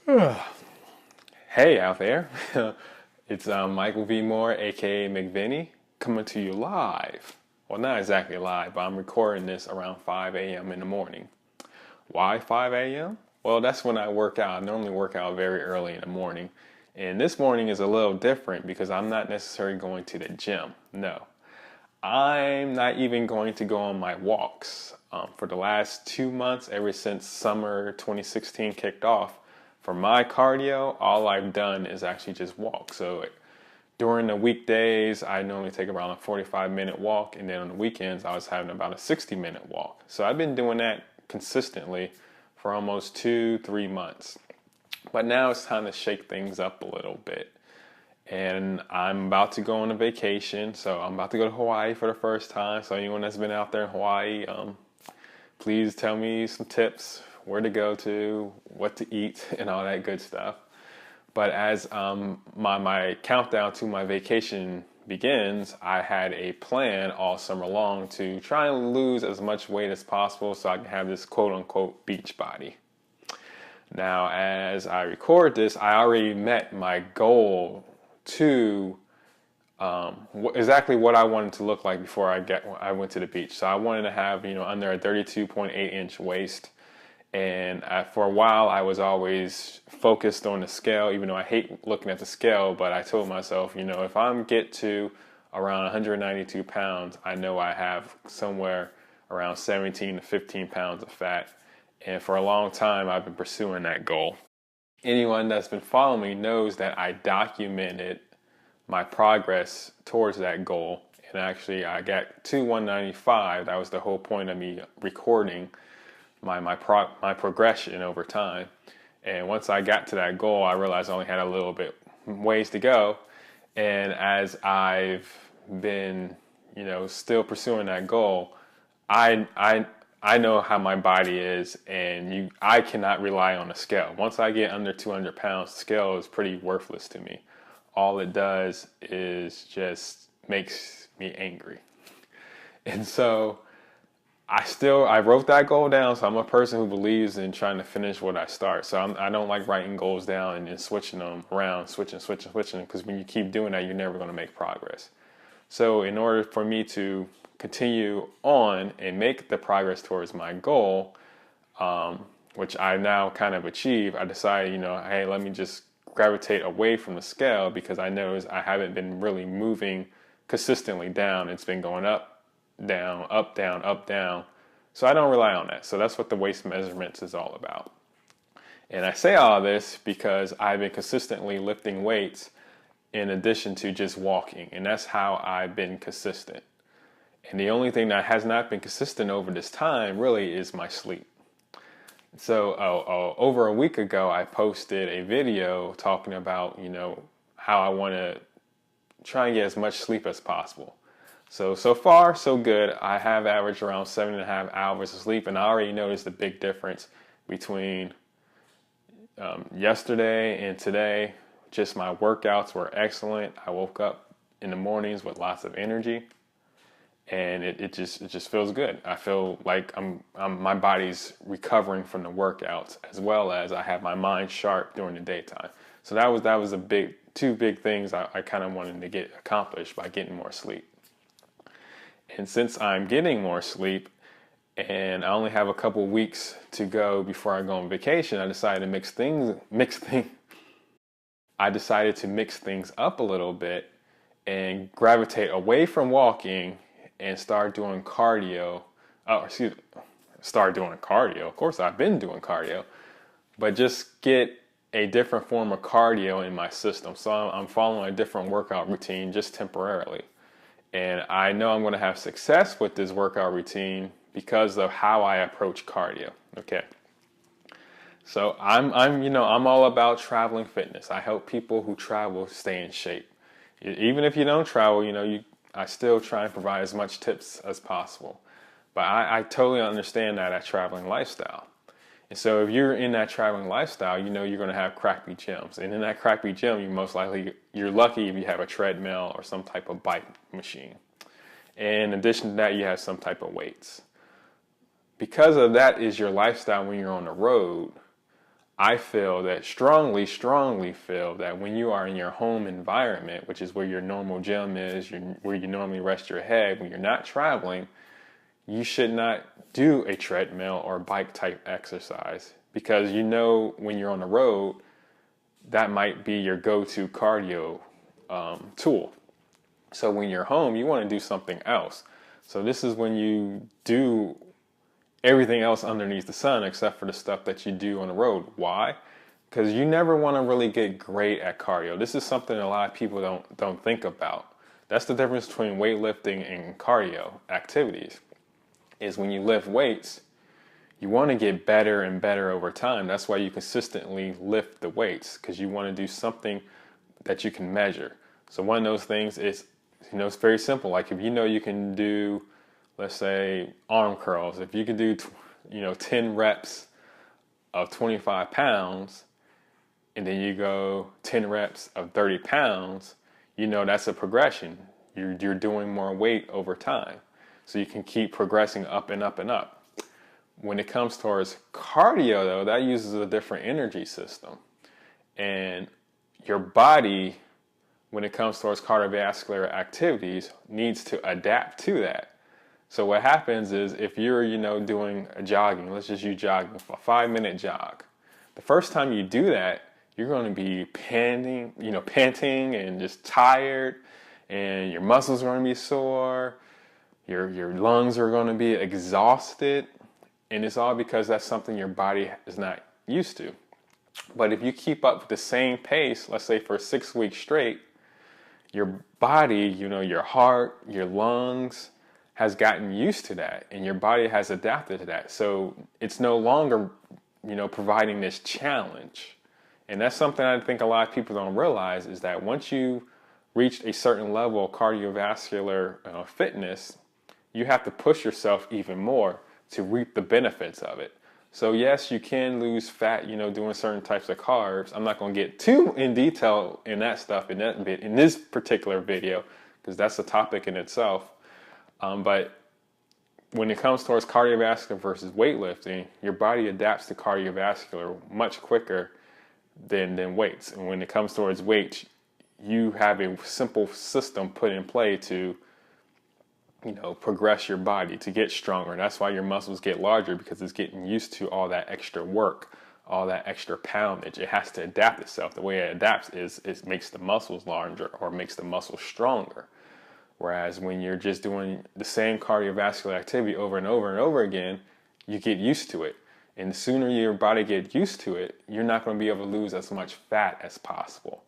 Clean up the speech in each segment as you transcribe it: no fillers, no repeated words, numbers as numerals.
Hey out there, it's Michael V. Moore, aka McVinny, coming to you live. Well, not exactly live, but I'm recording this around 5 a.m. in the morning. Why 5 a.m.? Well, that's when I work out. I normally work out very early in the morning. And this morning is a little different because I'm not necessarily going to the gym. No, I'm not even going to go on my walks. For the last 2 months, ever since summer 2016 kicked off, for my cardio, all I've done is actually just walk. So during the weekdays, I normally take around a 45-minute walk, and then on the weekends, I was having about a 60-minute walk. So I've been doing that consistently for almost 2, 3 months. But now it's time to shake things up a little bit. And I'm about to go on a vacation, so I'm about to go to Hawaii for the first time. So anyone that's been out there in Hawaii, please tell me some tips, where to go to, what to eat, and all that good stuff. But as my countdown to my vacation begins, I had a plan all summer long to try and lose as much weight as possible so I can have this quote unquote beach body. Now, as I record this, I already met my goal to exactly what I wanted to look like before I went to the beach. So I wanted to have under a 32.8-inch waist, and for a while I was always focused on the scale, even though I hate looking at the scale. But I told myself, if I get to around 192 pounds, I know I have somewhere around 17 to 15 pounds of fat. And for a long time, I've been pursuing that goal. Anyone that's been following me knows that I documented my progress towards that goal. And actually, I got to 195. That was the whole point of me recording my progression over time. And once I got to that goal, I realized I only had a little bit ways to go. And as I've been, still pursuing that goal, I know how my body is, and I cannot rely on a scale. Once I get under 200 pounds, the scale is pretty worthless to me. All it does is just makes me angry. And so I wrote that goal down. So I'm a person who believes in trying to finish what I start. So I don't like writing goals down and then switching them around, switching, because when you keep doing that, you're never going to make progress. So in order for me to continue on and make the progress towards my goal, which I now kind of achieve, I decided, hey, let me just gravitate away from the scale, because I noticed I haven't been really moving consistently down. It's been going up, down, up, down, up, down. So I don't rely on that. So that's what the waist measurements is all about. And I say all this because I've been consistently lifting weights in addition to just walking. And that's how I've been consistent. And the only thing that has not been consistent over this time really is my sleep. So over a week ago, I posted a video talking about, how I want to try and get as much sleep as possible. So far, so good. I have averaged around 7.5 hours of sleep, and I already noticed the big difference between yesterday and today. Just my workouts were excellent. I woke up in the mornings with lots of energy. And it just feels good. I feel like my body's recovering from the workouts, as well as I have my mind sharp during the daytime. So that was two big things I kind of wanted to get accomplished by getting more sleep. And since I'm getting more sleep, and I only have a couple weeks to go before I go on vacation, I decided to mix things up a little bit and gravitate away from walking and start doing cardio. Start doing cardio. Of course, I've been doing cardio, but just get a different form of cardio in my system. So I'm following a different workout routine just temporarily. And I know I'm going to have success with this workout routine because of how I approach cardio. Okay. So I'm all about traveling fitness. I help people who travel stay in shape. Even if you don't travel, I still try and provide as much tips as possible. But I totally understand that traveling lifestyle. And so if you're in that traveling lifestyle, you're going to have crappy gyms. And in that crappy gym, you're lucky if you have a treadmill or some type of bike machine. And in addition to that, you have some type of weights. Because of that is your lifestyle when you're on the road, I feel that strongly feel that when you are in your home environment, which is where your normal gym is, where you normally rest your head, when you're not traveling, you should not do a treadmill or bike type exercise, because you know when you're on the road, that might be your go-to cardio tool. So when you're home, you want to do something else. So this is when you do everything else underneath the sun except for the stuff that you do on the road. Why? Because you never want to really get great at cardio. This is something a lot of people don't think about. That's the difference between weightlifting and cardio activities. Is when you lift weights, you want to get better and better over time. That's why you consistently lift the weights, because you want to do something that you can measure. So one of those things is, it's very simple. Like if you can do, let's say, arm curls. If you can do, 10 reps of 25 pounds, and then you go 10 reps of 30 pounds, that's a progression. You're doing more weight over time. So you can keep progressing up and up and up. When it comes towards cardio, though, that uses a different energy system. And your body, when it comes towards cardiovascular activities, needs to adapt to that. So what happens is if you're, doing a jogging, let's just use jogging, a 5-minute jog. The first time you do that, you're going to be panting and just tired, and your muscles are going to be sore, your lungs are going to be exhausted, and it's all because that's something your body is not used to. But if you keep up with the same pace, let's say for 6 weeks straight, your body, your heart, your lungs has gotten used to that, and your body has adapted to that. So it's no longer, providing this challenge. And that's something I think a lot of people don't realize, is that once you reach a certain level of cardiovascular fitness, you have to push yourself even more to reap the benefits of it. So yes, you can lose fat, doing certain types of carbs. I'm not going to get too in detail in that stuff in this particular video, because that's a topic in itself. But when it comes towards cardiovascular versus weightlifting, your body adapts to cardiovascular much quicker than weights. And when it comes towards weights, you have a simple system put in play to progress your body to get stronger. That's why your muscles get larger, because it's getting used to all that extra work, all that extra poundage. It has to adapt itself. The way it adapts is it makes the muscles larger or makes the muscles stronger. Whereas when you're just doing the same cardiovascular activity over and over and over again, you get used to it. And the sooner your body gets used to it, you're not going to be able to lose as much fat as possible.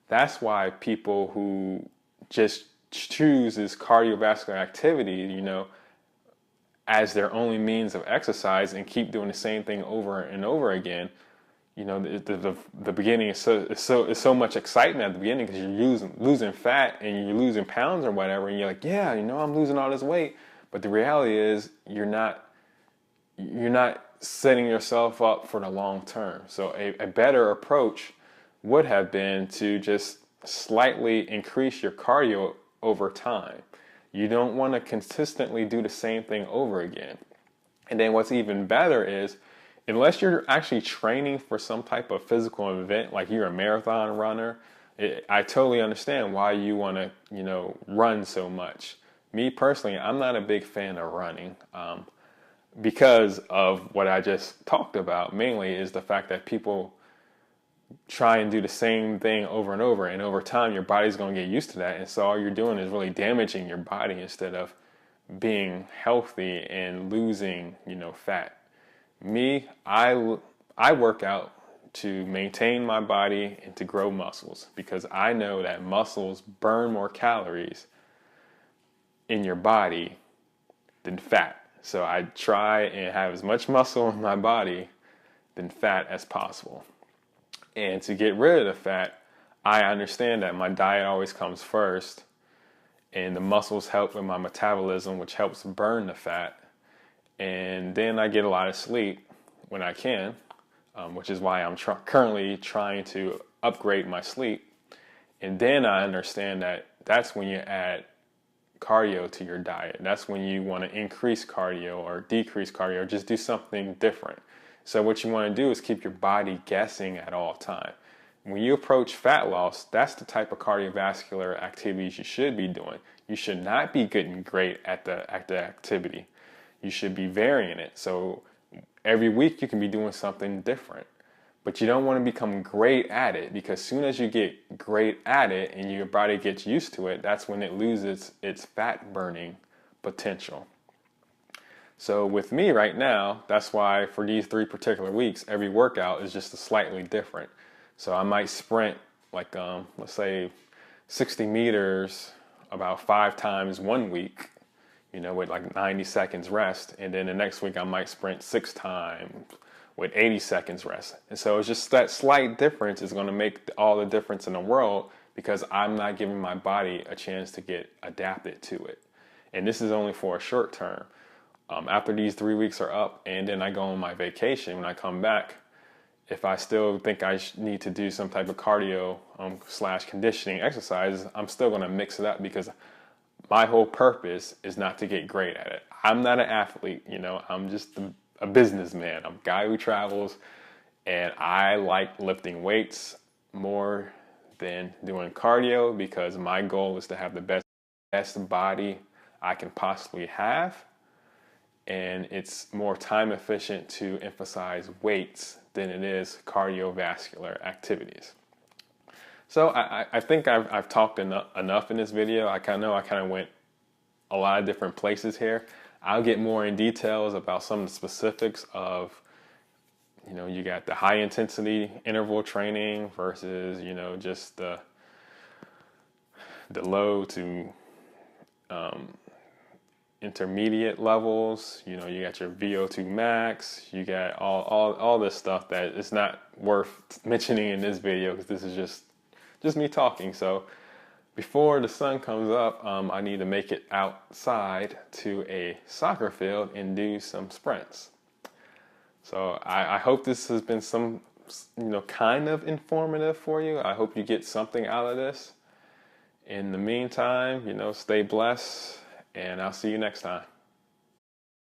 That's why people who just choose this cardiovascular activity, as their only means of exercise and keep doing the same thing over and over again, the beginning is so much excitement at the beginning, because you're losing fat and you're losing pounds or whatever, and you're like, yeah, I'm losing all this weight. But the reality is you're not setting yourself up for the long term. So a better approach would have been to just slightly increase your cardio over time. You don't want to consistently do the same thing over again. And then what's even better is, unless you're actually training for some type of physical event, like you're a marathon runner, I totally understand why you want to, run so much. Me personally, I'm not a big fan of running, because of what I just talked about. Mainly is the fact that people try and do the same thing over and over, and over time your body's going to get used to that, and so all you're doing is really damaging your body instead of being healthy and losing fat. Me, I work out to maintain my body and to grow muscles, because I know that muscles burn more calories in your body than fat. So I try and have as much muscle in my body than fat as possible. And to get rid of the fat, I understand that my diet always comes first, and the muscles help with my metabolism, which helps burn the fat. And then I get a lot of sleep when I can, which is why I'm currently trying to upgrade my sleep. And then I understand that that's when you add cardio to your diet. That's when you want to increase cardio or decrease cardio, or just do something different. So what you want to do is keep your body guessing at all time. When you approach fat loss, that's the type of cardiovascular activities you should be doing. You should not be getting great at the activity. You should be varying it. So every week you can be doing something different. But you don't want to become great at it, because as soon as you get great at it and your body gets used to it, that's when it loses its fat burning potential. So with me right now, that's why for these 3 particular weeks, every workout is just slightly different. So I might sprint like, let's say 60 meters about 5 times one week, with like 90 seconds rest. And then the next week I might sprint 6 times with 80 seconds rest. And so it's just that slight difference is going to make all the difference in the world, because I'm not giving my body a chance to get adapted to it. And this is only for a short term. After these 3 weeks are up and then I go on my vacation, when I come back, if I still think I need to do some type of cardio / conditioning exercises, I'm still going to mix it up, because my whole purpose is not to get great at it. I'm not an athlete, I'm just a businessman. I'm a guy who travels, and I like lifting weights more than doing cardio, because my goal is to have the best body I can possibly have. And it's more time efficient to emphasize weights than it is cardiovascular activities. So I think I've talked enough in this video. I kind of went a lot of different places here. I'll get more in details about some of the specifics of, you got the high intensity interval training versus, just the low to intermediate levels. You got your VO2 max, you got all this stuff that is not worth mentioning in this video, because this is just me talking. So before the sun comes up, I need to make it outside to a soccer field and do some sprints. So I hope this has been some, kind of informative for you. I hope you get something out of this. In the meantime, stay blessed, and I'll see you next time.